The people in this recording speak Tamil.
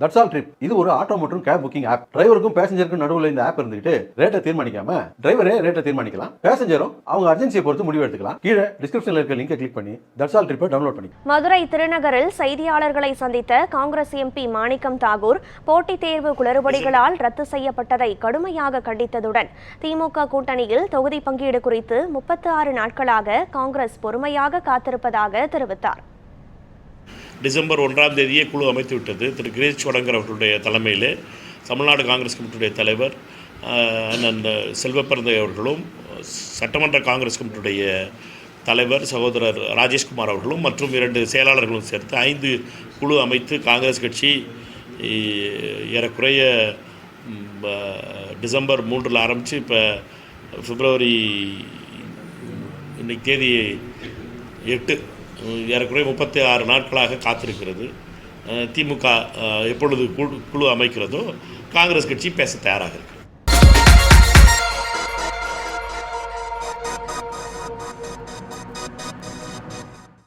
தட்ஸ் ஆல் ட்ரிப் இது ஒரு ஆட்டோ மற்றும் கேப் புக்கிங் ஆப். டிரைவருக்கும் பேசஞ்சருக்கும் நடுவில் இந்த ஆப் இருந்துட்டு ரேட்டை தீர்மானிக்காம டிரைவரே ரேட்டை தீர்மானிக்கலாம். பேசஞ்சரும் அவங்க அர்ஜென்சியை பொறுத்து முடிவு எடுத்துக்கலாம். கீழே டிஸ்கிரிப்ஷன்ல இருக்க லிங்கை கிளிக் பண்ணி தட்ஸ் ஆல் ட்ரிப்பை டவுன்லோட் பண்ணி. மதுரை திருநகரில் செய்தியாளர்களை சந்தித்த காங்கிரஸ் எம்பி மாணிக்கம் தாகூர் போட்டித் தேர்வு குளறுபடிகளால் ரத்து செய்யப்பட்டதை கடுமையாக கண்டித்ததுடன் திமுக கூட்டணியில் தொகுதி பங்கீடு குறித்து 36 நாட்களாக காங்கிரஸ் பொறுமையாக காத்திருப்பதாக தெரிவித்தார். டிசம்பர் 1ஆம் தேதியே குழு அமைத்துவிட்டது. திரு கிரீஷ் வடங்கர் அவர்களுடைய தலைமையில் தமிழ்நாடு காங்கிரஸ் கமிட்டியுடைய தலைவர் அண்ணன் செல்வப்பிறந்தை அவர்களும், சட்டமன்ற காங்கிரஸ் கமிட்டியுடைய தலைவர் சகோதரர் ராஜேஷ்குமார் அவர்களும் மற்றும் 2 செயலாளர்களும் சேர்த்து 5 குழு அமைத்து காங்கிரஸ் கட்சி ஏறக்குறைய டிசம்பர் 3 ஆரம்பித்து இப்போ பிப்ரவரி இன்னைக்கு தேதி 8 ஏறக்குறைய 36 நாட்களாக காத்திருக்கிறது. திமுக எப்பொழுது குழு அமைக்கிறதோ காங்கிரஸ் கட்சி பேச தயாராக இருக்கு.